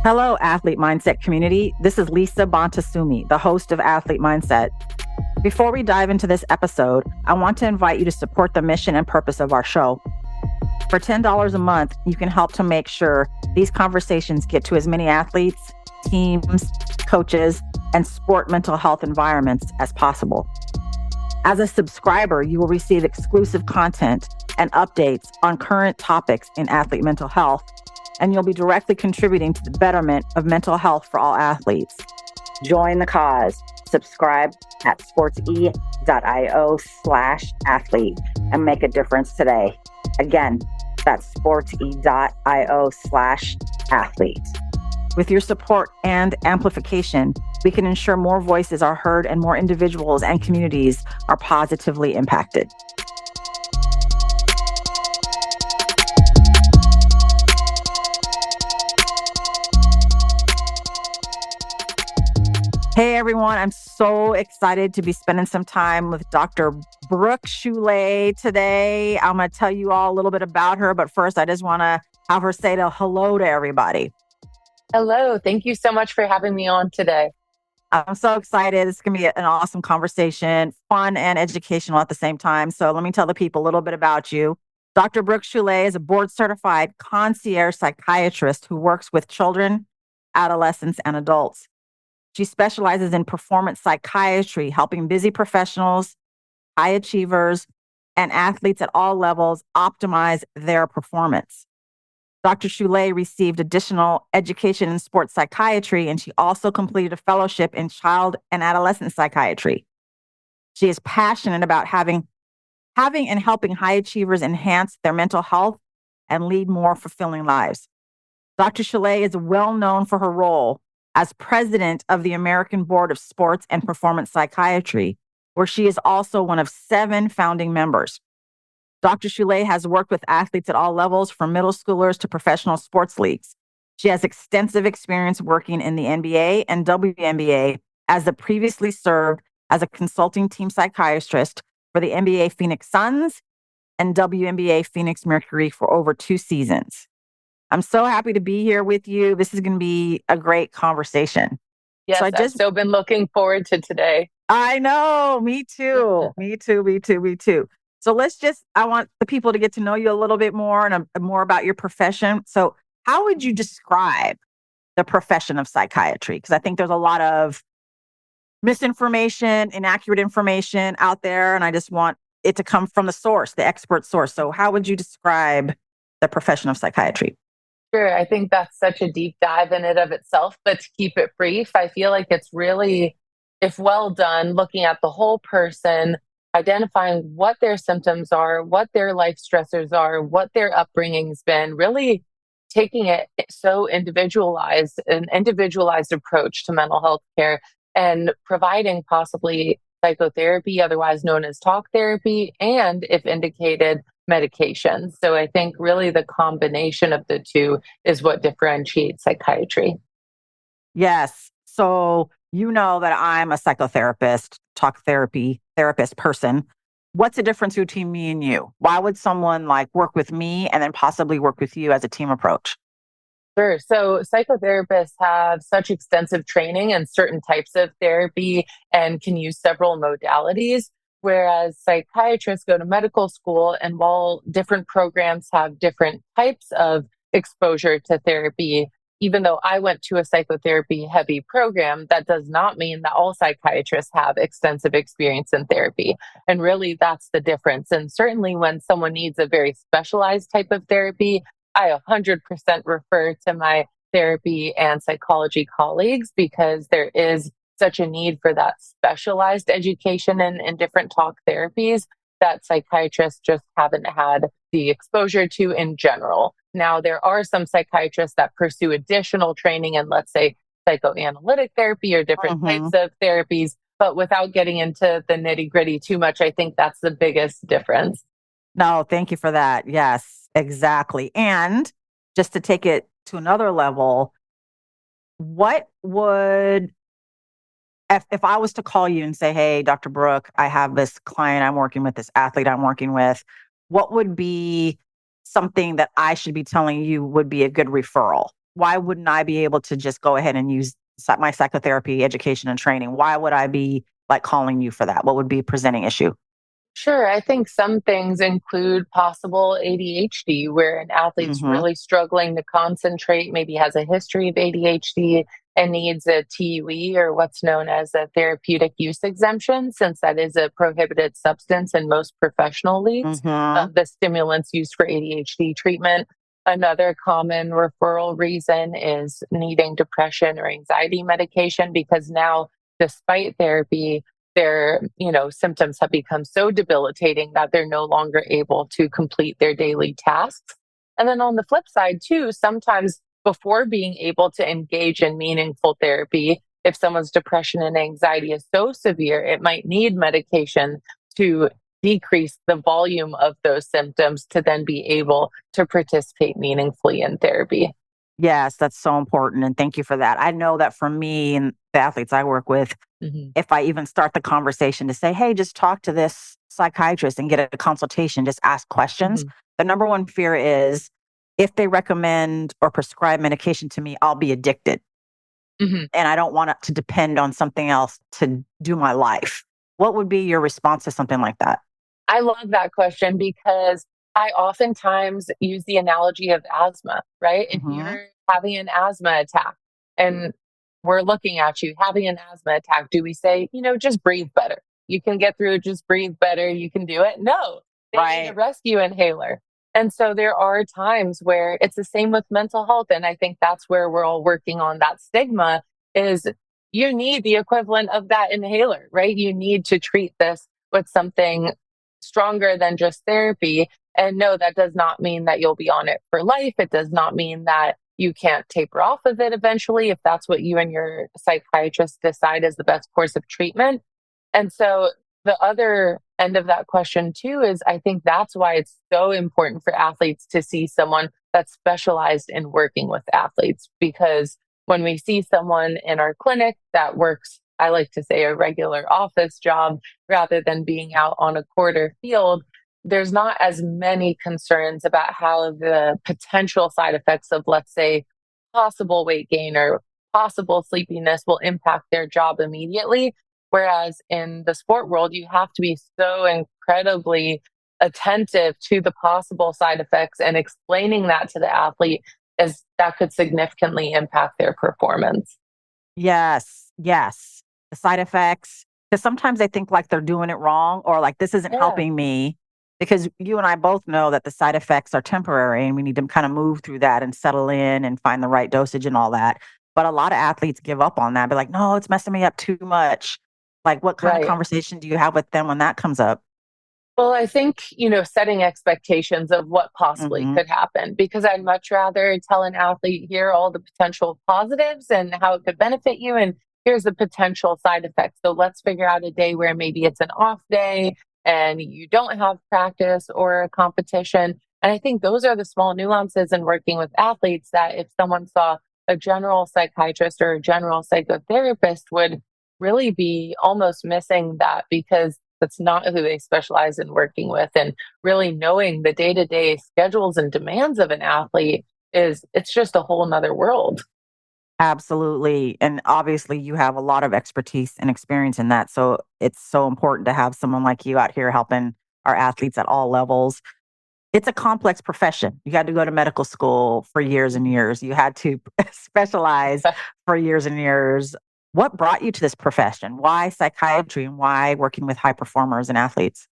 Hello, Athlete Mindset community. This is Lisa Bontasumi, the host of Athlete Mindset. Before we dive into this episode, I want to invite you to support the mission and purpose of our show. For $10 a month, you can help to make sure these conversations get to as many athletes, teams, coaches, and sport mental health environments as possible. As a subscriber, you will receive exclusive content and updates on current topics in athlete mental health, and you'll be directly contributing to the betterment of mental health for all athletes. Join the cause. Subscribe at sportse.io/athlete and make a difference today. Again, that's sportse.io/athlete. With your support and amplification, we can ensure more voices are heard and more individuals and communities are positively impacted. Hey everyone, I'm so excited to be spending some time with Dr. Brook Choulet today. I'm going to tell you all a little bit about her, but first I just want to have her say hello to everybody. Hello, thank you so much for having me on today. I'm so excited. It's going to be an awesome conversation, fun and educational at the same time. So let me tell the people a little bit about you. Dr. Brook Choulet is a board-certified concierge psychiatrist who works with children, adolescents, and adults. She specializes in performance psychiatry, helping busy professionals, high achievers, and athletes at all levels optimize their performance. Dr. Choulet received additional education in sports psychiatry, and she also completed a fellowship in child and adolescent psychiatry. She is passionate about having and helping high achievers enhance their mental health and lead more fulfilling lives. Dr. Choulet is well known for her role as president of the American Board of Sports and Performance Psychiatry, where she is also one of 7 founding members. Dr. Choulet has worked with athletes at all levels, from middle schoolers to professional sports leagues. She has extensive experience working in the NBA and WNBA, as previously served as a consulting team psychiatrist for the NBA Phoenix Suns and WNBA Phoenix Mercury for over 2 seasons. I'm so happy to be here with you. This is going to be a great conversation. Yes, I've so been looking forward to today. I know, me too. Me too. So I want the people to get to know you a little bit more and more about your profession. So how would you describe the profession of psychiatry? Because I think there's a lot of misinformation, inaccurate information out there, and I just want it to come from the source, the expert source. So how would you describe the profession of psychiatry? Sure. I think that's such a deep dive in it of itself, but to keep it brief, I feel like it's really, if well done, looking at the whole person, identifying what their symptoms are, what their life stressors are, what their upbringing's been, really taking it so individualized, an individualized approach to mental health care, and providing possibly psychotherapy, otherwise known as talk therapy, and if indicated, medication. So I think really the combination of the two is what differentiates psychiatry. Yes. So you know that I'm a psychotherapist, talk therapy therapist person. What's the difference between me and you? Why would someone work with me and then possibly work with you as a team approach? Sure. So psychotherapists have such extensive training in certain types of therapy and can use several modalities, whereas psychiatrists go to medical school, and while different programs have different types of exposure to therapy, even though I went to a psychotherapy heavy program, that does not mean that all psychiatrists have extensive experience in therapy. And really, that's the difference. And certainly when someone needs a very specialized type of therapy, I 100% refer to my therapy and psychology colleagues, because there is such a need for that specialized education in different talk therapies that psychiatrists just haven't had the exposure to in general. Now, there are some psychiatrists that pursue additional training in, let's say, psychoanalytic therapy or different types of therapies, but without getting into the nitty gritty too much, I think that's the biggest difference. No, thank you for that. Yes, exactly. And just to take it to another level, what would, if I was to call you and say, hey, Dr. Brook, I have this client I'm working with, this athlete I'm working with, what would be something that I should be telling you would be a good referral? why wouldn't I be able to just go ahead and use my psychotherapy education and training? Why would I be like calling you for that? What would be a presenting issue? Sure. I think some things include possible ADHD, where an athlete's Mm-hmm. really struggling to concentrate, maybe has a history of ADHD and needs a TUE, or what's known as a therapeutic use exemption, since that is a prohibited substance in most professional leagues, Mm-hmm. the stimulants used for ADHD treatment. Another common referral reason is needing depression or anxiety medication, because now, despite therapy, their symptoms have become so debilitating that they're no longer able to complete their daily tasks. And then on the flip side too, sometimes before being able to engage in meaningful therapy, if someone's depression and anxiety is so severe, it might need medication to decrease the volume of those symptoms to then be able to participate meaningfully in therapy. Yes, that's so important. And thank you for that. I know that for me and the athletes I work with, Mhm. if I even start the conversation to say, hey, just talk to this psychiatrist and get a consultation, just ask questions. Mhm. The number one fear is if they recommend or prescribe medication to me, I'll be addicted. Mhm. And I don't want it to depend on something else to do my life. What would be your response to something like that? I love that question because I oftentimes use the analogy of asthma, right? If Hmm. you're having an asthma attack and we're looking at you having an asthma attack, do we say, just breathe better? You can get through it, just breathe better, you can do it? No, they need a Right. rescue inhaler. And so there are times where it's the same with mental health. And I think that's where we're all working on that stigma is you need the equivalent of that inhaler, right? You need to treat this with something stronger than just therapy. And no, that does not mean that you'll be on it for life. It does not mean that you can't taper off of it eventually if that's what you and your psychiatrist decide is the best course of treatment. And so the other end of that question too is I think that's why it's so important for athletes to see someone that's specialized in working with athletes, because when we see someone in our clinic that works, I like to say, a regular office job rather than being out on a quarter field, there's not as many concerns about how the potential side effects of, let's say, possible weight gain or possible sleepiness will impact their job immediately. Whereas in the sport world, you have to be so incredibly attentive to the possible side effects and explaining that to the athlete as that could significantly impact their performance. Yes. Yes. The side effects. Because sometimes they think like they're doing it wrong or like this isn't Yeah, helping me. Because you and I both know that the side effects are temporary and we need to kind of move through that and settle in and find the right dosage and all that. But a lot of athletes give up on that. Be like, no, it's messing me up too much. Like, what kind of right. conversation do you have with them when that comes up? Well, I think, setting expectations of what possibly Hmm. could happen, because I'd much rather tell an athlete here all the potential positives and how it could benefit you. And here's the potential side effects. So let's figure out a day where maybe it's an off day and you don't have practice or a competition. And I think those are the small nuances in working with athletes that if someone saw a general psychiatrist or a general psychotherapist would really be almost missing that, because that's not who they specialize in working with. And really knowing the day-to-day schedules and demands of an athlete it's just a whole nother world. Absolutely. And obviously, you have a lot of expertise and experience in that. So it's so important to have someone like you out here helping our athletes at all levels. It's a complex profession. You had to go to medical school for years and years. You had to specialize for years and years. What brought you to this profession? Why psychiatry and why working with high performers and athletes?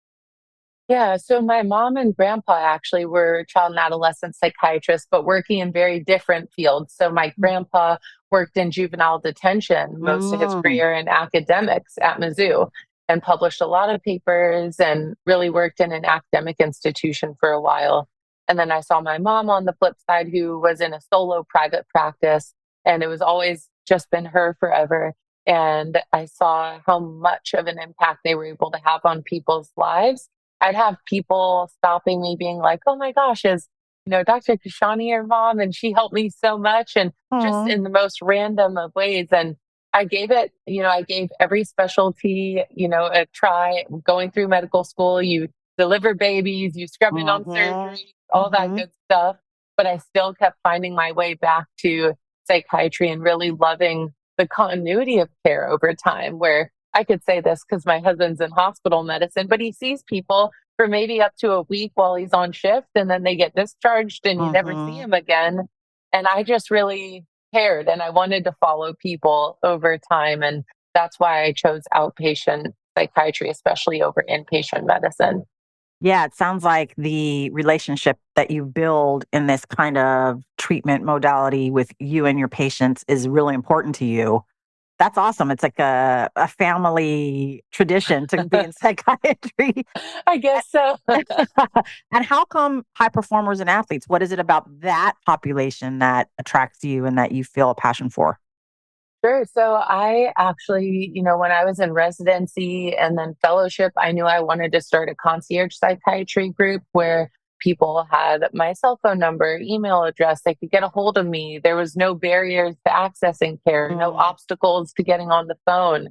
Yeah, so my mom and grandpa actually were child and adolescent psychiatrists, but working in very different fields. So my grandpa worked in juvenile detention most of his Mm, career in academics at Mizzou and published a lot of papers and really worked in an academic institution for a while. And then I saw my mom on the flip side, who was in a solo private practice, and it was always just been her forever. And I saw how much of an impact they were able to have on people's lives. I'd have people stopping me being like, "Oh my gosh, is, Dr. Kashani your mom? And she helped me so much." And just mm, in the most random of ways. And I gave every specialty, a try. Going through medical school, you deliver babies, you scrub in on mhm, surgery, all that mhm. good stuff. but I still kept finding my way back to psychiatry and really loving the continuity of care over time, where I could say this because my husband's in hospital medicine, but he sees people for maybe up to a week while he's on shift, and then they get discharged and you never see Hmm. him again. And I just really cared and I wanted to follow people over time. And that's why I chose outpatient psychiatry, especially over inpatient medicine. Yeah, it sounds like the relationship that you build in this kind of treatment modality with you and your patients is really important to you. That's awesome. It's like a family tradition to be in psychiatry. I guess so. And how come high performers and athletes? What is it about that population that attracts you and that you feel a passion for? Sure. So I actually, when I was in residency and then fellowship, I knew I wanted to start a concierge psychiatry group where people had my cell phone number, email address, they could get a hold of me. There was no barriers to accessing care, no Mm, obstacles to getting on the phone.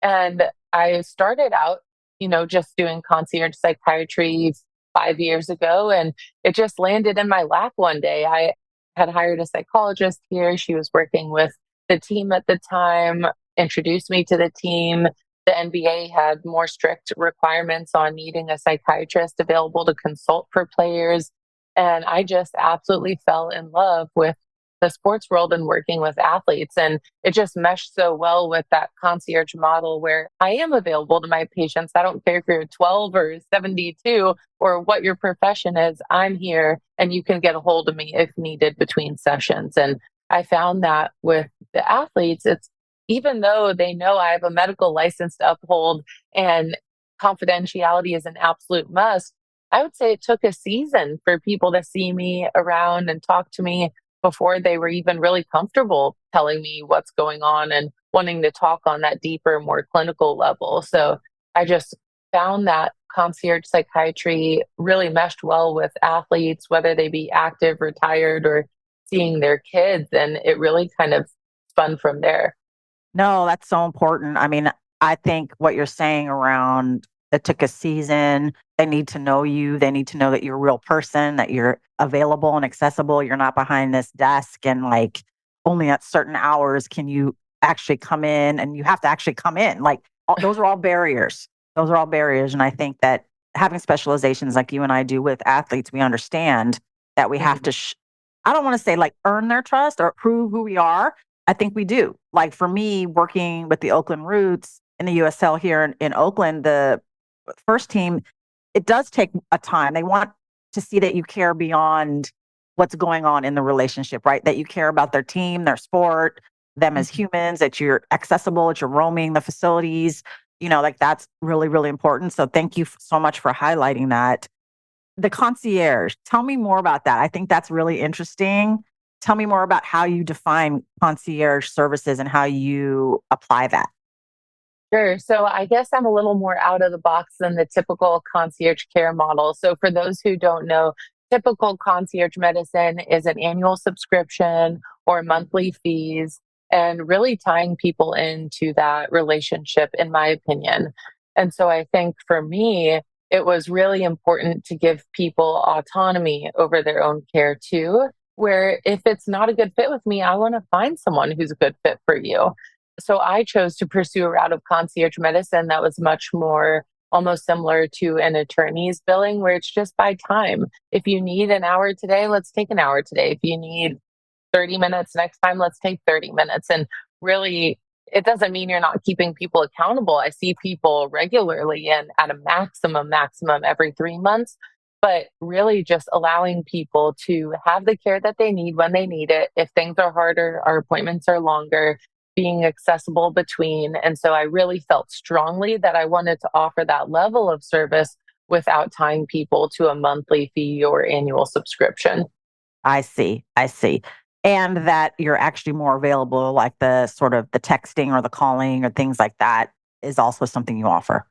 And I started out, just doing concierge psychiatry 5 years ago, and it just landed in my lap one day. I had hired a psychologist here. She was working with the team at the time, introduced me to the team. The NBA had more strict requirements on needing a psychiatrist available to consult for players. And I just absolutely fell in love with the sports world and working with athletes. And it just meshed so well with that concierge model where I am available to my patients. I don't care if you're 12 or 72 or what your profession is. I'm here and you can get a hold of me if needed between sessions. And I found that with the athletes, it's even though they know I have a medical license to uphold and confidentiality is an absolute must, I would say it took a season for people to see me around and talk to me before they were even really comfortable telling me what's going on and wanting to talk on that deeper, more clinical level. So I just found that concierge psychiatry really meshed well with athletes, whether they be active, retired, or seeing their kids. And it really kind of spun from there. no, that's so important. I mean, I think what you're saying around it took a season. They need to know you. They need to know that you're a real person, that you're available and accessible. You're not behind this desk and like only at certain hours can you actually come in and you have to actually come in. Like those are all barriers. Those are all barriers. And I think that having specializations like you and I do with athletes, we understand that we have Mhm. to, I don't want to say like earn their trust or prove who we are. I think we do. Like for me, working with the Oakland Roots in the USL here in Oakland, the first team, it does take a time. They want to see that you care beyond what's going on in the relationship, right? That you care about their team, their sport, them as Mhm. humans, that you're accessible, that you're roaming the facilities, like that's really, really important. So thank you so much for highlighting that. The concierge, tell me more about that. I think that's really interesting. Tell me more about how you define concierge services and how you apply that. Sure. So I guess I'm a little more out of the box than the typical concierge care model. So for those who don't know, typical concierge medicine is an annual subscription or monthly fees and really tying people into that relationship, in my opinion. And so I think for me, it was really important to give people autonomy over their own care too, where if it's not a good fit with me, I want to find someone who's a good fit for you. So I chose to pursue a route of concierge medicine that was much more almost similar to an attorney's billing, where it's just by time. If you need an hour today, let's take an hour today. If you need 30 minutes next time, let's take 30 minutes. And really, it doesn't mean you're not keeping people accountable. I see people regularly and at a maximum every 3 months, but really just allowing people to have the care that they need when they need it. If things are harder, our appointments are longer, being accessible between. And so I really felt strongly that I wanted to offer that level of service without tying people to a monthly fee or annual subscription. I see. I see. And that you're actually more available, like the sort of the texting or the calling or things like that is also something you offer.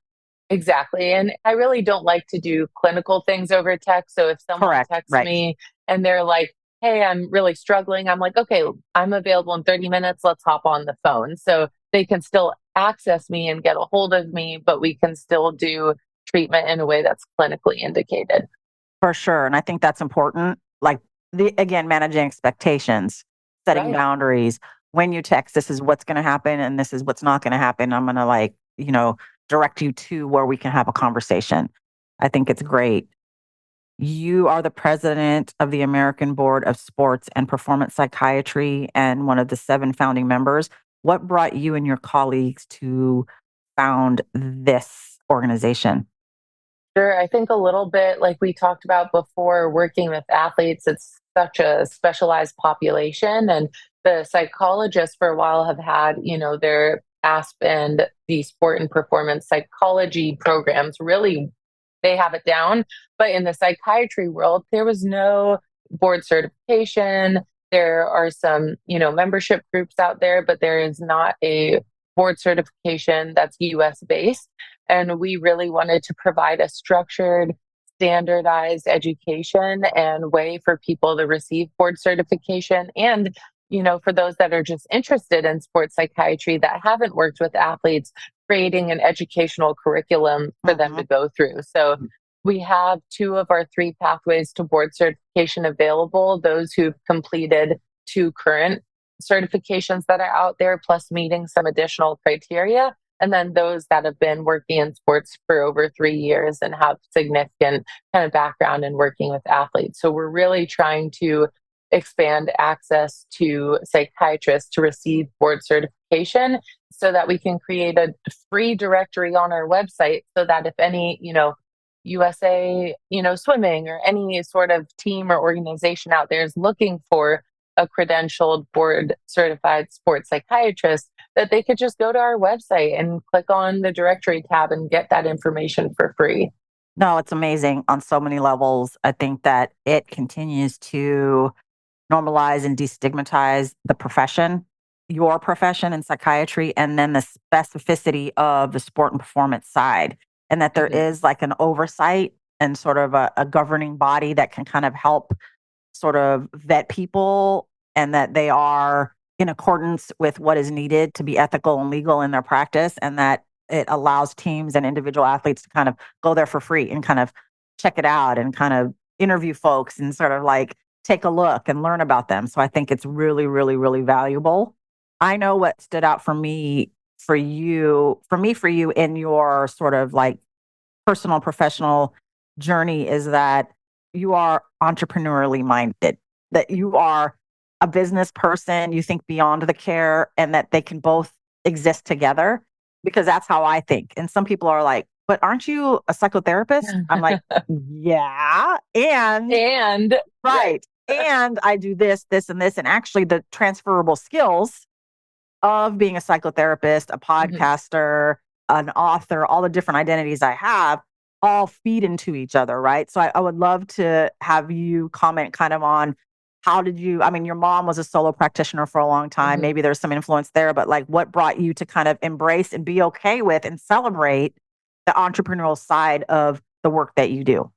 Exactly. And I really don't like to do clinical things over text. So if someone Correct. texts Right. me and they're like, hey, I'm really struggling, I'm like, okay, I'm available in 30 minutes. Let's hop on the phone. So they can still access me and get a hold of me, but we can still do treatment in a way that's clinically indicated. For sure. And I think that's important. Like again, managing expectations, setting Right. boundaries. When you text, this is what's going to happen and this is what's not going to happen. I'm going to direct you to where we can have a conversation. I think it's great. You are the president of the American Board of Sports and Performance Psychiatry and one of the 7 founding members. What brought you and your colleagues to found this organization? Sure. I think a little bit like we talked about before, working with athletes, it's such a specialized population. And the psychologists for a while have had, their ASP and the sport and performance psychology programs really, they have it down. But in the psychiatry world, there was no board certification. There are some, membership groups out there, but there is not a board certification that's US based. And we really wanted to provide a structured, standardized education and way for people to receive board certification. And, for those that are just interested in sports psychiatry that haven't worked with athletes, creating an educational curriculum for them to Mhm. go through. So we have 2 of our 3 pathways to board certification available, those who've completed 2 current certifications that are out there, plus meeting some additional criteria. And then those that have been working in sports for over 3 years and have significant kind of background in working with athletes. So we're really trying to expand access to psychiatrists to receive board certification so that we can create a free directory on our website so that if any, USA, swimming or any sort of team or organization out there is looking for a credentialed board certified sports psychiatrist, that they could just go to our website and click on the directory tab and get that information for free. No, it's amazing on so many levels. I think that it continues to normalize and destigmatize the profession, your profession in psychiatry, and then the specificity of the sport and performance side. And that there Mhm. is like an oversight and sort of a governing body that can kind of help sort of vet people and that they are in accordance with what is needed to be ethical and legal in their practice, and that it allows teams and individual athletes to kind of go there for free and kind of check it out and kind of interview folks and sort of like take a look and learn about them. So I think it's really, really, really valuable. I know what stood out for you in your sort of like personal professional journey is that you are entrepreneurially minded, that you are a business person, you think beyond the care, and that they can both exist together because that's how I think. And some people are like, but aren't you a psychotherapist? I'm like, yeah. And And right. right. And I do this, this, and this. And actually, the transferable skills of being a psychotherapist, a Mhm. podcaster, an author, all the different identities I have all feed into each other, right? So I would love to have you comment kind of on how did you, I mean, your mom was a solo practitioner for a long time. Mhm. Maybe there's some influence there, but like what brought you to kind of embrace and be okay with and celebrate the entrepreneurial side of the work that you do?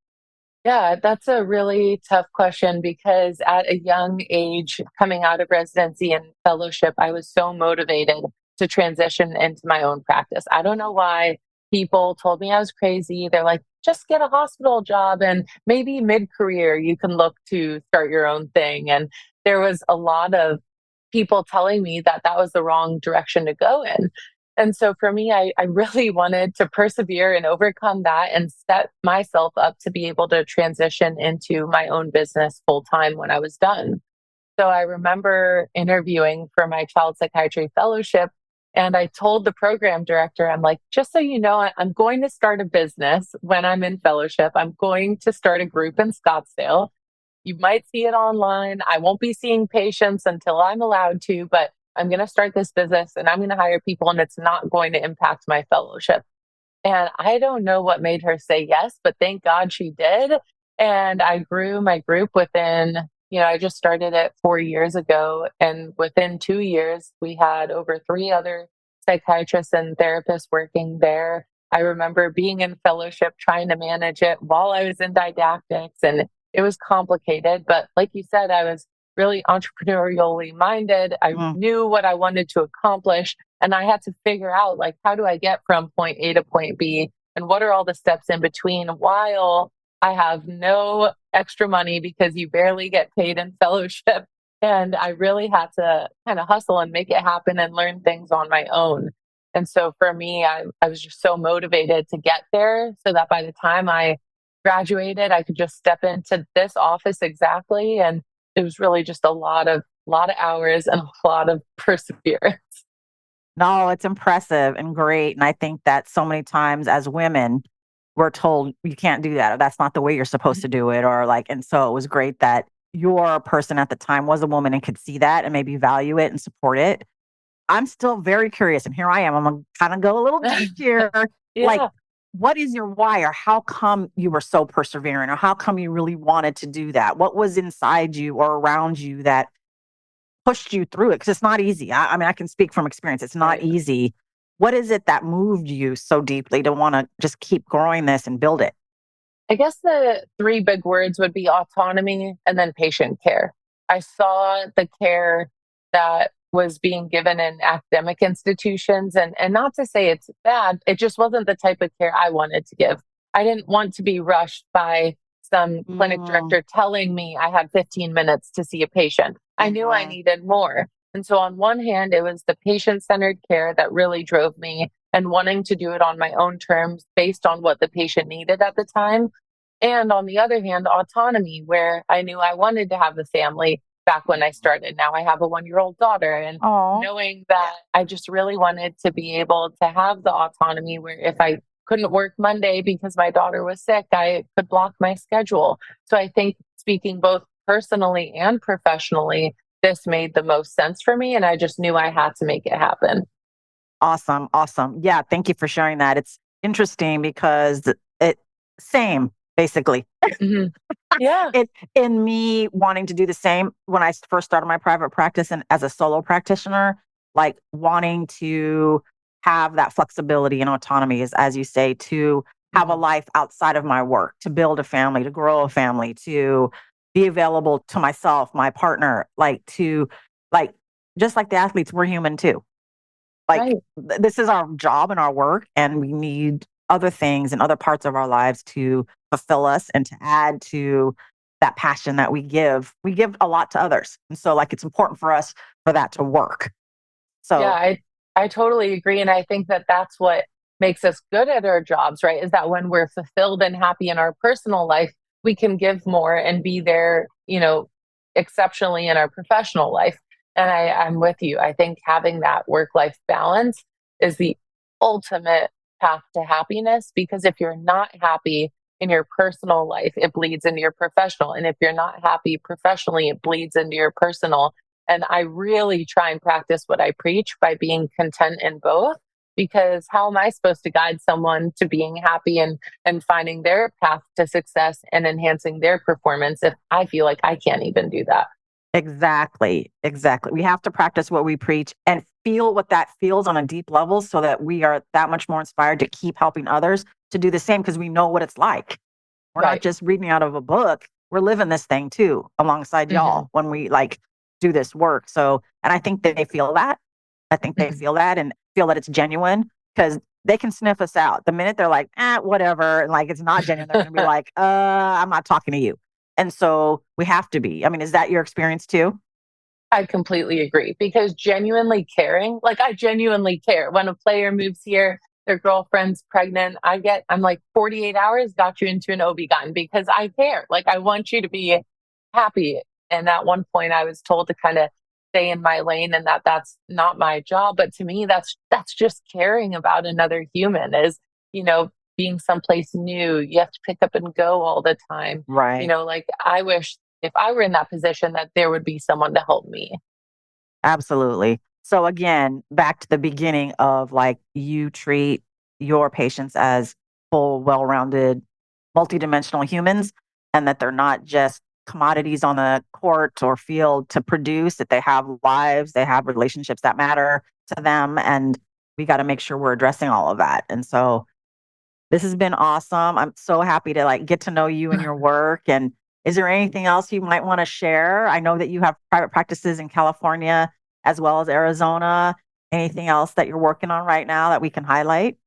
Yeah, that's a really tough question because at a young age, coming out of residency and fellowship, I was so motivated to transition into my own practice. I don't know why people told me I was crazy. They're like, just get a hospital job and maybe mid career you can look to start your own thing. And there was a lot of people telling me that that was the wrong direction to go in. And so for me, I really wanted to persevere and overcome that and set myself up to be able to transition into my own business full time when I was done. So I remember interviewing for my child psychiatry fellowship. And I told the program director, I'm like, just so you know, I'm going to start a business when I'm in fellowship. I'm going to start a group in Scottsdale. You might see it online. I won't be seeing patients until I'm allowed to, but I'm going to start this business and I'm going to hire people and it's not going to impact my fellowship. And I don't know what made her say yes, but thank God she did. And I grew my group within, I just started it 4 years ago. And within 2 years, we had over 3 other psychiatrists and therapists working there. I remember being in fellowship, trying to manage it while I was in didactics, and it was complicated. But like you said, I was really entrepreneurially minded. I Mm, knew what I wanted to accomplish. And I had to figure out, like, how do I get from point A to point B? And what are all the steps in between while I have no extra money because you barely get paid in fellowship. And I really had to kind of hustle and make it happen and learn things on my own. And so for me, I was just so motivated to get there so that by the time I graduated, I could just step into this office exactly. And it was really just a lot of hours and a lot of perseverance. No, it's impressive and great. And I think that so many times as women, we're told you can't do that, or that's not the way you're supposed to do it, or like, and so it was great that your person at the time was a woman and could see that and maybe value it and support it. I'm still very curious, and here I am. I'm gonna kind of go a little deep here. Like, Yeah. what is your why, or how come you were so persevering, or how come you really wanted to do that? What was inside you or around you that pushed you through it? Because it's not easy. I mean, I can speak from experience. It's not Right. easy. What is it that moved you so deeply to want to just keep growing this and build it? I guess the three big words would be autonomy and then patient care. I saw the care that was being given in academic institutions, and not to say it's bad, it just wasn't the type of care I wanted to give. I didn't want to be rushed by some clinic Mm, director telling me I had 15 minutes to see a patient. I knew I mhm. needed more. And so, on one hand, it was the patient centered care that really drove me and wanting to do it on my own terms based on what the patient needed at the time. And on the other hand, autonomy, where I knew I wanted to have a family back when I started. Now I have a 1-year old daughter, and Oh, knowing that I just really wanted to be able to have the autonomy where if I couldn't work Monday because my daughter was sick, I could block my schedule. So I think speaking both personally and professionally, this made the most sense for me. And I just knew I had to make it happen. awesome, awesome. Yeah, thank you for sharing that. It's interesting because it same basically. Mhm. Yeah. It in me wanting to do the same when I first started my private practice and as a solo practitioner, like wanting to have that flexibility and autonomy is as you say, to have a Mhm. life outside of my work, to build a family, to grow a family, to be available to myself, my partner, like to like just like the athletes, we're human too. Like, Right. this is our job and our work, and we need other things and other parts of our lives to fulfill us and to add to that passion that we give. We give a lot to others. And so, like, it's important for us for that to work. Yeah, So, I totally agree, and I think that that's what makes us good at our jobs, right? Is that when we're fulfilled and happy in our personal life, we can give more and be there, exceptionally in our professional life. And I'm with you. I think having that work-life balance is the ultimate path to happiness because if you're not happy in your personal life, it bleeds into your professional. And if you're not happy professionally, it bleeds into your personal. And I really try and practice what I preach by being content in both. Because how am I supposed to guide someone to being happy and finding their path to success and enhancing their performance if I feel like I can't even do that? exactly, exactly. We have to practice what we preach and feel what that feels on a deep level so that we are that much more inspired to keep helping others to do the same because we know what it's like. We're not Right. just reading out of a book. We're living this thing too, alongside Hmm. y'all when we like do this work. So, and I think that they feel that. I think they Hmm. feel that and feel that it's genuine because they can sniff us out. The minute they're like, whatever, and like it's not genuine, they're going to be like, I'm not talking to you. And so we have to be. I mean, is that your experience too? I completely agree because genuinely caring, like I genuinely care. When a player moves here, their girlfriend's pregnant, I'm like 48 hours got you into an OB-GYN because I care. Like I want you to be happy. And at one point I was told to kind of stay in my lane and that that's not my job. But to me, that's just caring about another human is, being someplace new. You have to pick up and go all the time. Right. Like I wish if I were in that position that there would be someone to help me. Absolutely. So again, back to the beginning of like you treat your patients as full, well-rounded, multidimensional humans, and that they're not just commodities on the court or field to produce, that they have lives, they have relationships that matter to them. And we got to make sure we're addressing all of that. And so this has been awesome. I'm so happy to like get to know you and your work. And is there anything else you might want to share? I know that you have private practices in California as well as Arizona. Anything else that you're working on right now that we can highlight?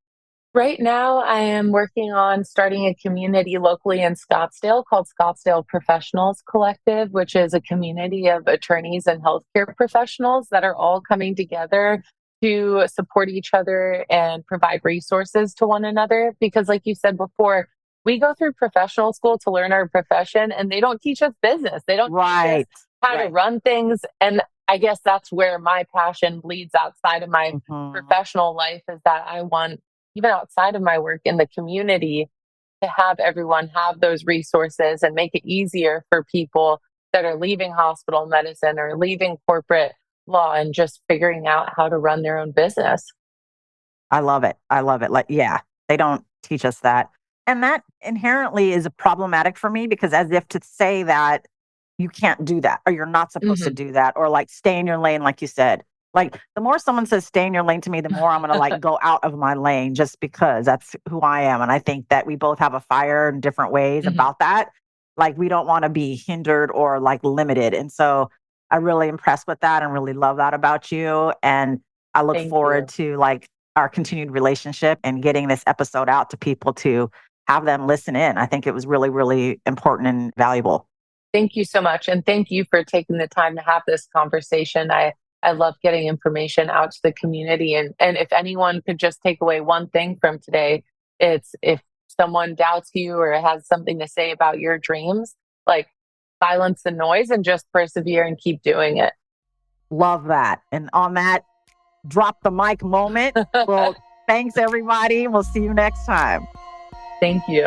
Right now, I am working on starting a community locally in Scottsdale called Scottsdale Professionals Collective, which is a community of attorneys and healthcare professionals that are all coming together to support each other and provide resources to one another. Because, like you said before, we go through professional school to learn our profession, and they don't teach us business. They don't teach us Right. how to run things. And I guess that's where my passion bleeds outside of my Mhm. professional life, is that I want, even outside of my work in the community, to have everyone have those resources and make it easier for people that are leaving hospital medicine or leaving corporate law and just figuring out how to run their own business. I love it. I love it. Like, yeah, they don't teach us that. And that inherently is problematic for me because as if to say that you can't do that or you're not supposed to Mhm. do that or like stay in your lane, like you said. Like the more someone says stay in your lane to me, the more I'm gonna like go out of my lane just because that's who I am. And I think that we both have a fire in different ways Mhm. about that. Like we don't want to be hindered or like limited. And so I really impressed with that and really love that about you. And I look Thank forward you. to like our continued relationship and getting this episode out to people to have them listen in. I think it was really, really important and valuable. Thank you so much. And thank you for taking the time to have this conversation. I love getting information out to the community. And if anyone could just take away one thing from today, it's if someone doubts you or has something to say about your dreams, like silence the noise and just persevere and keep doing it. Love that. And on that, drop the mic moment. Well, thanks everybody. We'll see you next time. Thank you.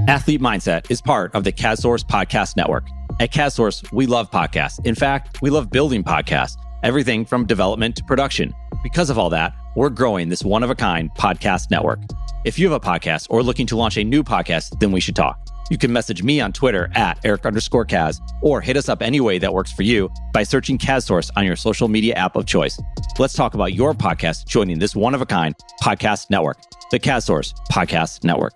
Athlete Mindset is part of the CASSource Podcast Network. At CASSource, we love podcasts. In fact, we love building podcasts, everything from development to production. Because of all that, we're growing this one-of-a-kind podcast network. If you have a podcast or looking to launch a new podcast, then we should talk. You can message me on Twitter at Eric_Kaz or hit us up any way that works for you by searching CASSource on your social media app of choice. Let's talk about your podcast joining this one-of-a-kind podcast network, the CASSource Podcast Network.